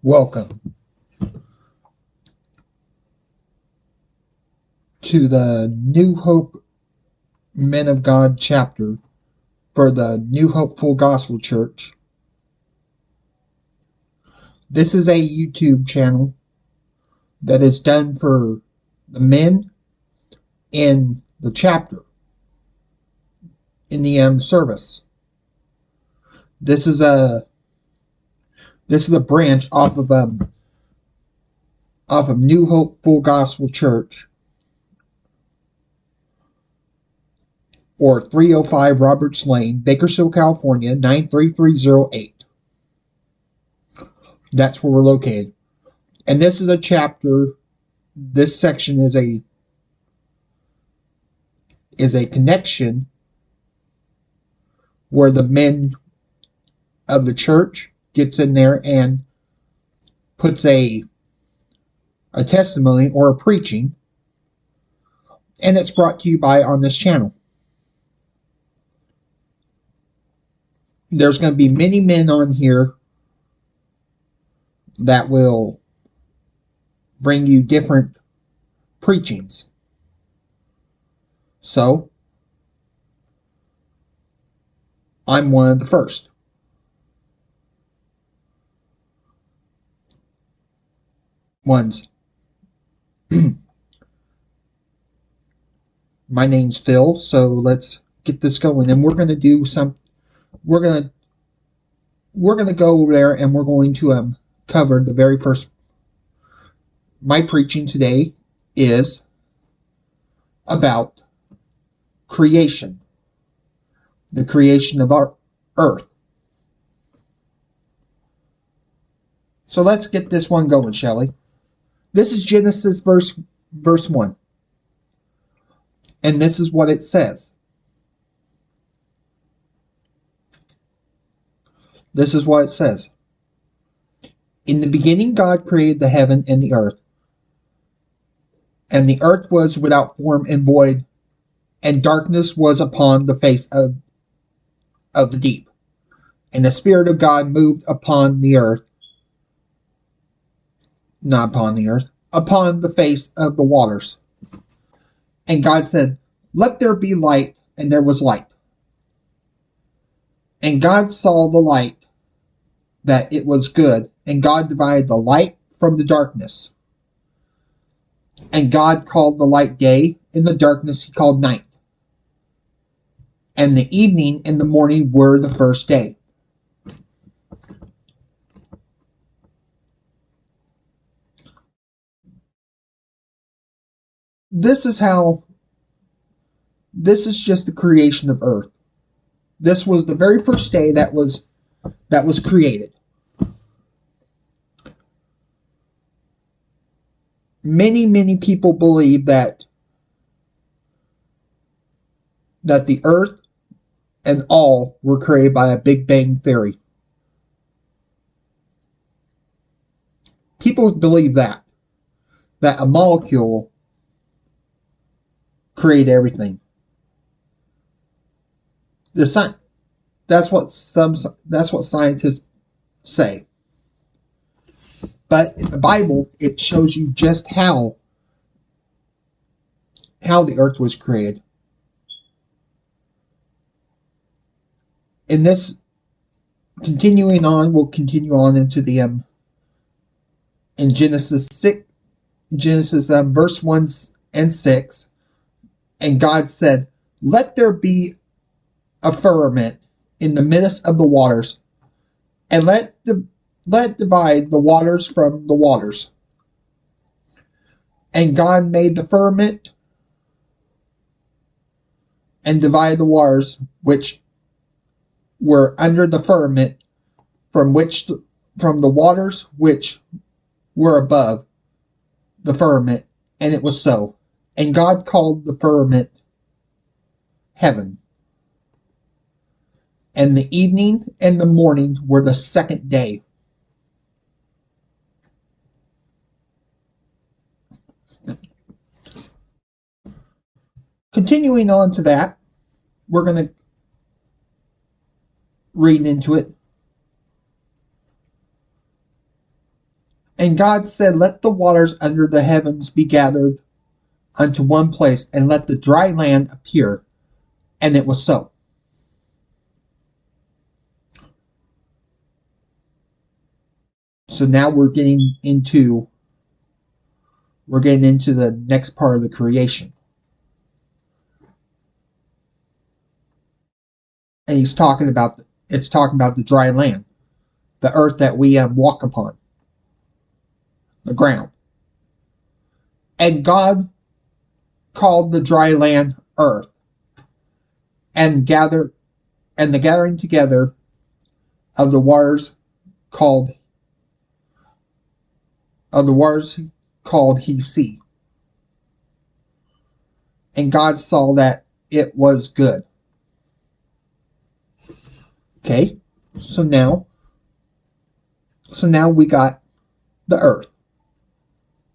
Welcome to the New Hope Men of God chapter for the New Hope Full Gospel Church. This is a YouTube channel that is done for the men in the chapter in the service. This is a branch off of New Hope Full Gospel Church, or 305 Roberts Lane, Bakersfield, California, 93308. That's where we're located. And this is a chapter, this section is a connection where the men of the church gets in there and puts a testimony or a preaching, and it's brought to you by on this channel. There's going to be many men on here that will bring you different preachings. So, I'm one of the first. Ones. My name's Phil, so let's get this going. And we're going to do some, we're going to go over there and we're going to cover the very first. My preaching today is about creation. The creation of our earth. So let's get this one going, shall we? This is Genesis verse 1. And this is what it says. This is what it says. In the beginning God created the heaven and the earth. And the earth was without form and void, and darkness was upon the face of the deep. And the Spirit of God moved upon the earth. Not upon the earth. Upon the face of the waters. And God said, "Let there be light," and there was light. And God saw the light, that it was good, and God divided the light from the darkness. And God called the light day, and the darkness he called night. And the evening and the morning were the first day. This is just the creation of earth. This was the very first day that was created. Many people believe that the earth and all were created by a Big Bang theory. People believe that a molecule created everything. That's what scientists say. But in the Bible, it shows you just how the earth was created. In this, we'll continue on into the in Genesis verse 1 and 6, and God said, "Let there be a firmament in the midst of the waters, and let divide the waters from the waters." And God made the firmament and divided the waters which were under the firmament from the waters which were above the firmament, and it was so. And God called the firmament heaven. And the evening and the morning were the second day. Continuing on to that, we're going to read into it. And God said, let the waters under the heavens be gathered unto one place, and let the dry land appear. And it was so. So now we're getting into the next part of the creation. And it's talking about the dry land, the earth that we walk upon, the ground. And God called the dry land earth, and the gathering together of the waters called he sea. And God saw that it was good. Okay, so now we got the earth.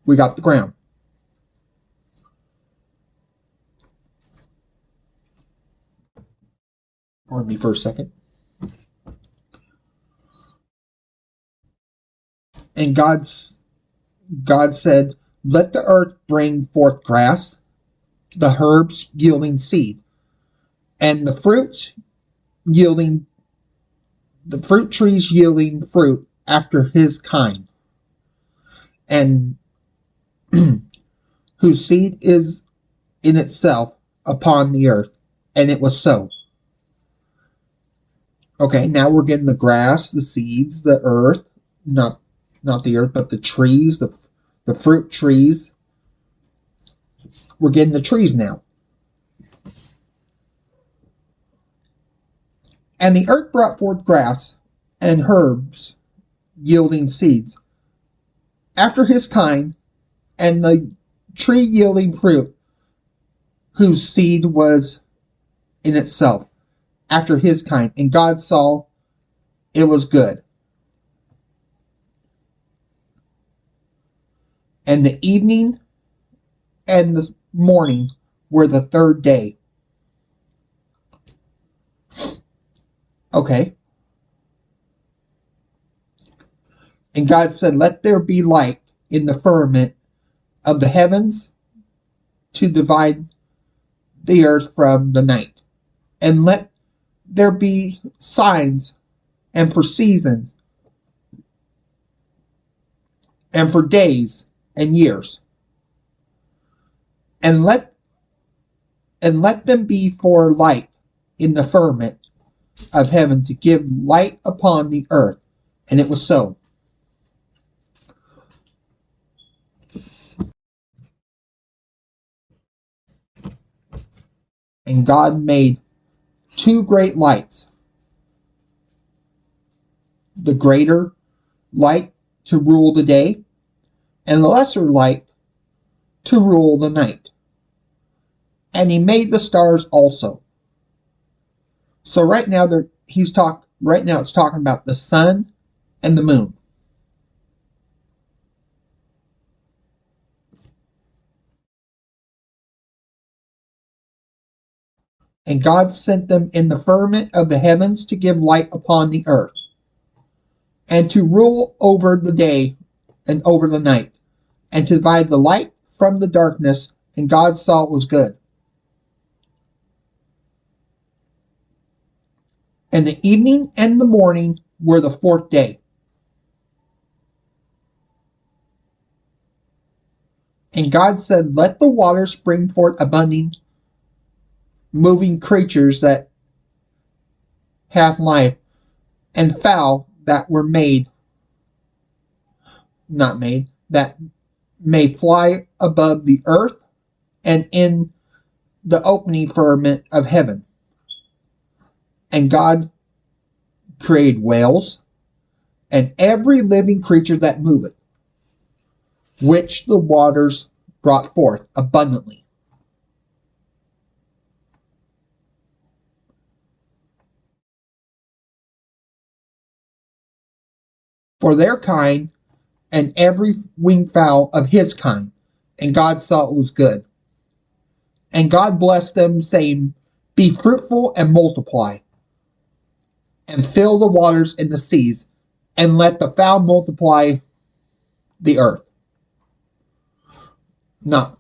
We got the ground. Pardon me for a second. And God said, let the earth bring forth grass, the herbs yielding seed, and the fruit trees yielding fruit after his kind, and whose seed is in itself upon the earth. And it was so. Okay, now we're getting the grass, the seeds, the earth, not the earth, but the trees, the fruit trees. We're getting the trees now. And the earth brought forth grass and herbs yielding seeds after his kind, and the tree yielding fruit whose seed was in itself after his kind. And God saw it was good. And the evening and the morning were the third day. Okay. And God said, let there be light in the firmament of the heavens to divide the earth from the night. And let there be signs, and for seasons, and for days and years. And let them be for light in the firmament of heaven to give light upon the earth. And it was so. And God made two great lights, the greater light to rule the day, and the lesser light to rule the night. And he made the stars also. So right now it's talking about the sun and the moon. And God sent them in the firmament of the heavens to give light upon the earth, and to rule over the day and over the night, and to divide the light from the darkness. And God saw it was good. And the evening and the morning were the fourth day. And God said, let the waters bring forth abundant moving creatures that hath life, and fowl that were that may fly above the earth and in the opening firmament of heaven. And God created whales and every living creature that moveth, which the waters brought forth abundantly. For their kind, and every winged fowl of his kind. And God saw it was good. And God blessed them, saying, be fruitful and multiply, and fill the waters in the seas, and let the fowl multiply the earth. Not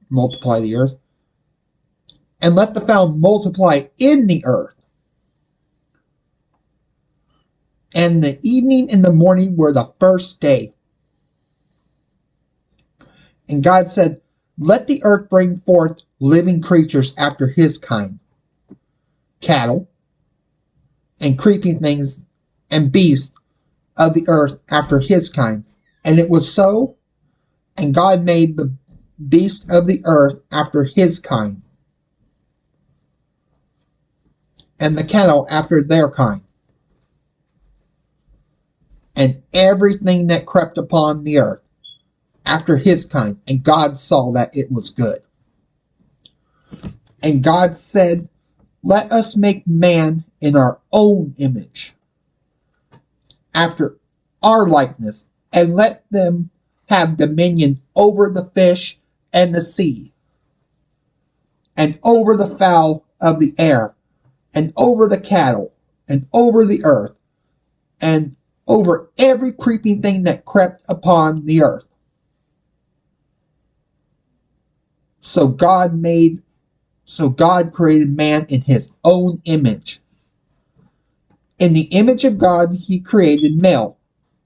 multiply the earth. And let the fowl multiply in the earth. And the evening and the morning were the first day. And God said, let the earth bring forth living creatures after his kind, cattle, and creeping things, and beasts of the earth after his kind. And it was so, and God made the beasts of the earth after his kind, and the cattle after their kind, and everything that crept upon the earth after his kind. And God saw that it was good. And God said, let us make man in our own image, after our likeness, and let them have dominion over the fish and the sea, and over the fowl of the air, and over the cattle, and over the earth, and over every creeping thing that crept upon the earth. So God created man in his own image. In the image of God he created male,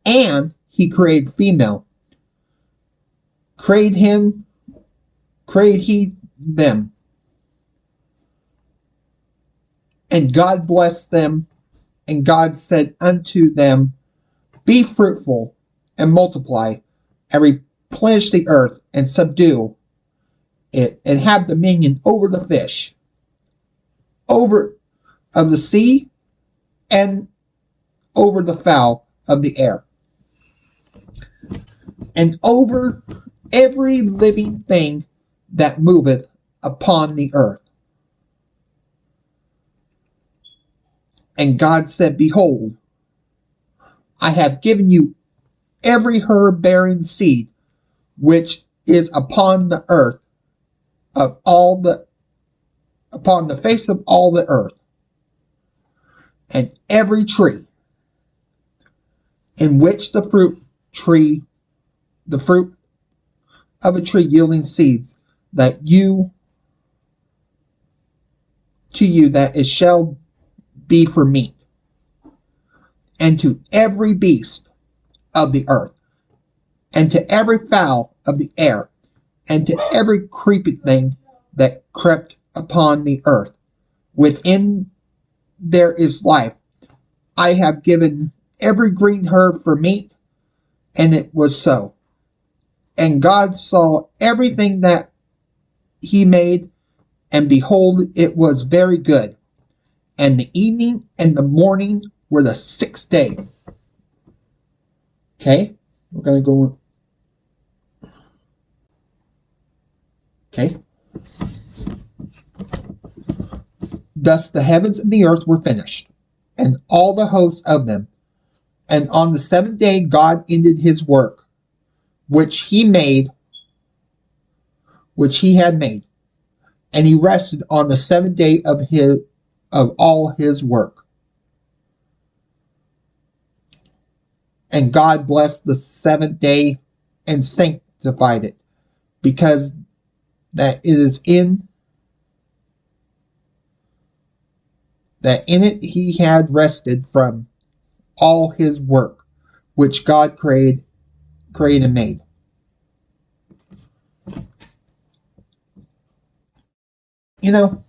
and he created female. Created he them. And God blessed them, and God said unto them, be fruitful, and multiply, and replenish the earth, and subdue it, and have dominion over the fish, over of the sea, and over the fowl of the air, and over every living thing that moveth upon the earth. And God said, behold, I have given you every herb bearing seed which is upon the earth, upon the face of all the earth, and every tree in which the fruit of a tree yielding seeds, that it shall be for meat, and to every beast of the earth, and to every fowl of the air, and to every creeping thing that crept upon the earth. Within there is life. I have given every green herb for meat, and it was so. And God saw everything that he made, and behold, it was very good. And the evening and the morning were the sixth day. Okay, we're going to go. Okay. Thus the heavens and the earth were finished, and all the hosts of them. And on the seventh day God ended his work, which he had made, and he rested on the seventh day of all his work. And God blessed the seventh day and sanctified it, because that in it he had rested from all his work which God created and made. You know,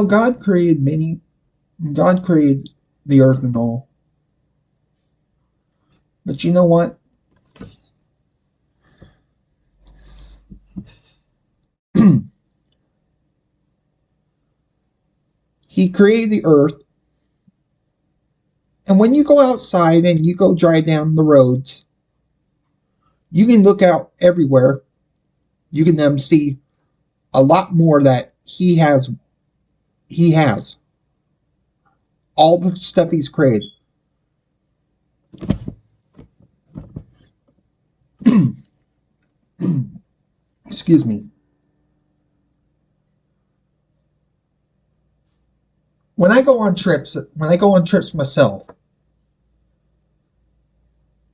God created the earth and all. But you know what? He created the earth, and when you go outside and you go drive down the roads, you can look out everywhere. You can see a lot more that he has. He has all the stuff he's created. Excuse me. When I go on trips, myself,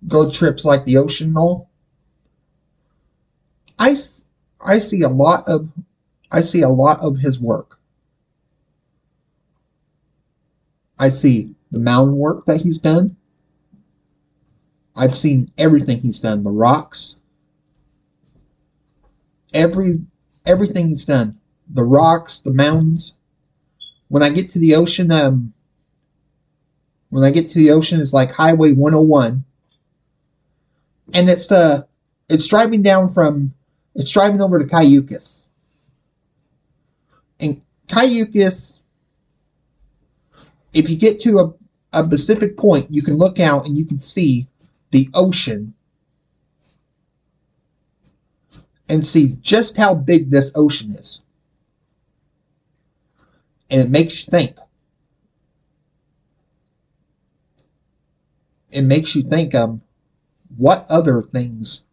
go trips like the ocean and all, I, I see a lot of his work. I see the mountain work that he's done. I've seen everything he's done. The rocks, everything he's done. The rocks, the mountains. When I get to the ocean, it's like Highway 101, and it's driving over to Cayucas, and Cayucas. If you get to a specific point, you can look out and you can see the ocean and see just how big this ocean is. And it makes you think. It makes you think, what other things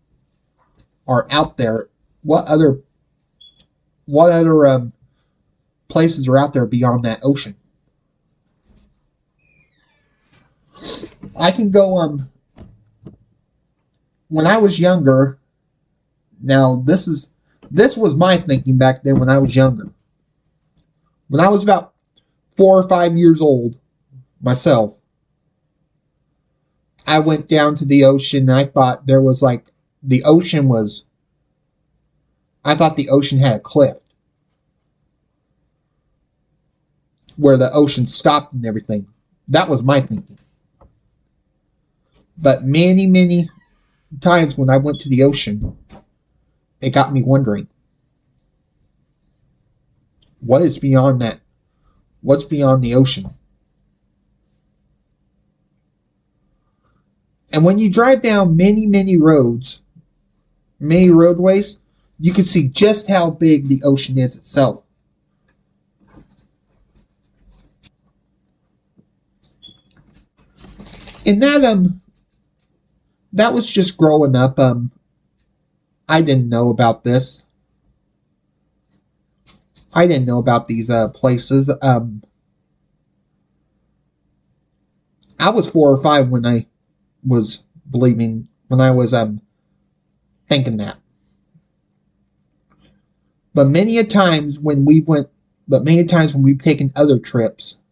are out there? What other places are out there beyond that ocean? I can go, when I was younger, now this was my thinking back then when I was younger. When I was about 4 or 5 years old, myself, I went down to the ocean and I thought there was I thought the ocean had a cliff where the ocean stopped and everything. That was my thinking. But many, many times when I went to the ocean, it got me wondering, what is beyond that? What's beyond the ocean? And when you drive down many, many roadways, you can see just how big the ocean is itself. And that was just growing up. I didn't know about this. I didn't know about these places. I was 4 or 5 when I was thinking that. But many times when we've taken other trips,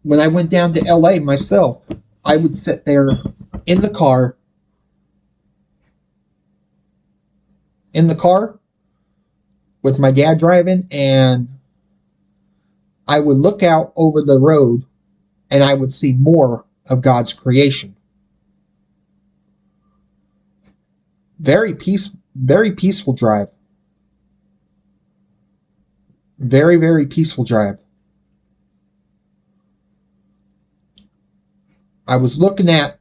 when I went down to LA myself, I would sit there in the car with my dad driving, and I would look out over the road and I would see more of God's creation. Very peaceful drive. Very, very peaceful drive. I was looking at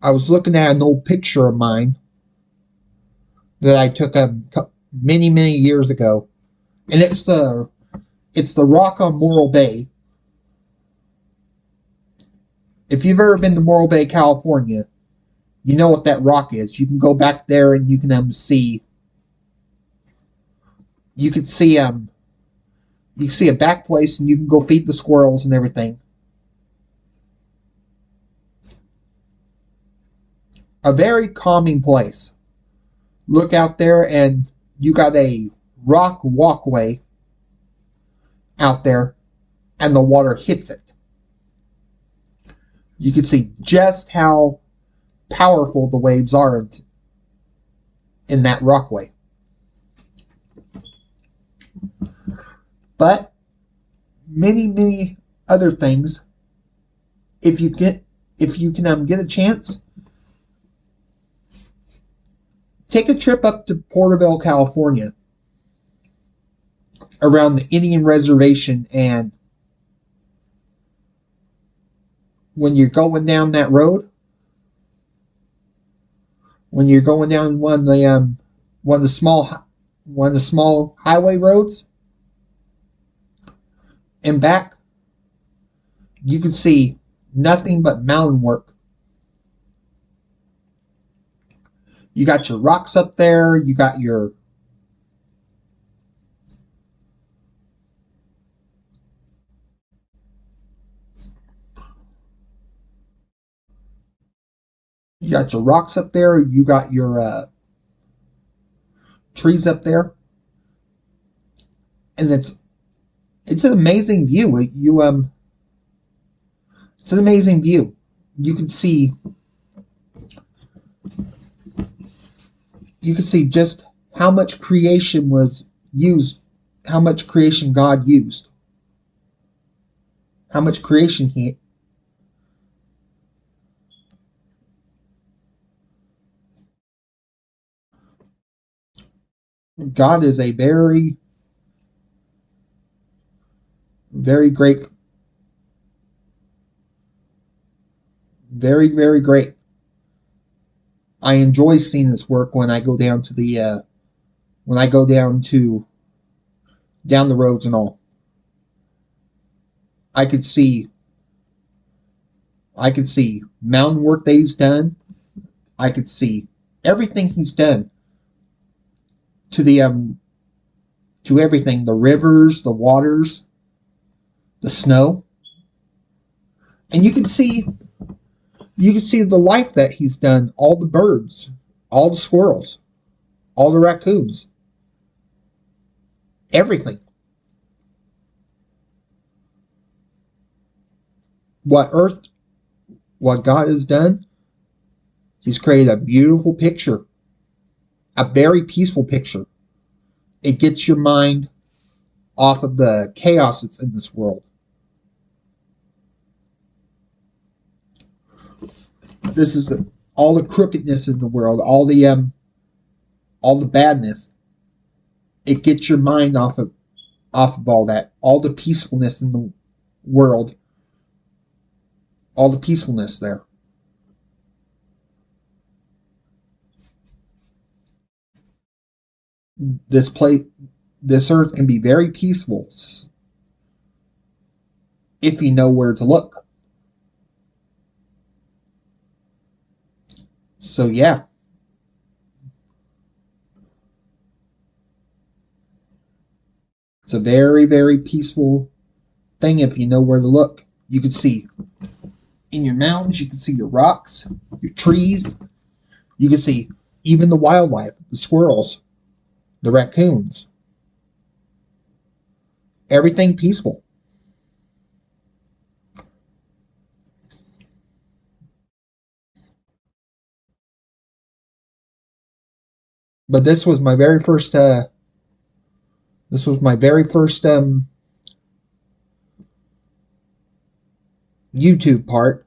an old picture of mine that I took many, many years ago, and it's the rock on Morro Bay. If you've ever been to Morro Bay, California, you know what that rock is. You can go back there and you can see. You can see a back place, and you can go feed the squirrels and everything. A very calming place. Look out there, and you got a rock walkway out there, and the water hits it. You can see just how powerful the waves are in that rockway. But many, many other things. If you can get a chance, take a trip up to Porterville, California, around the Indian Reservation, and when you're going down that road, when you're going down one of the small highway roads, And back, you can see nothing but mountain work. You got your rocks up there. You got your rocks up there. You got your trees up there, and it's an amazing view. It's an amazing view. You can see just how much creation was used, how much creation God used, how much creation he. God is a very, very great, very, very great. I enjoy seeing this work when I go down to down the roads and all. I could see mountain work that he's done. I could see everything he's done to the to everything, the rivers, the waters, the snow. And you can see the life that he's done, all the birds, all the squirrels, all the raccoons, everything. What God has done, he's created a beautiful picture, a very peaceful picture. It gets your mind off of the chaos that's in this world. This is all the crookedness in the world, all the badness. It gets your mind off of all that, all the peacefulness in the world, all the peacefulness there. This earth can be very peaceful if you know where to look. So yeah. It's a very, very peaceful thing if you know where to look. You can see in your mountains, you can see your rocks, your trees. You can see even the wildlife, the squirrels, the raccoons. Everything peaceful. But this was my very first YouTube part.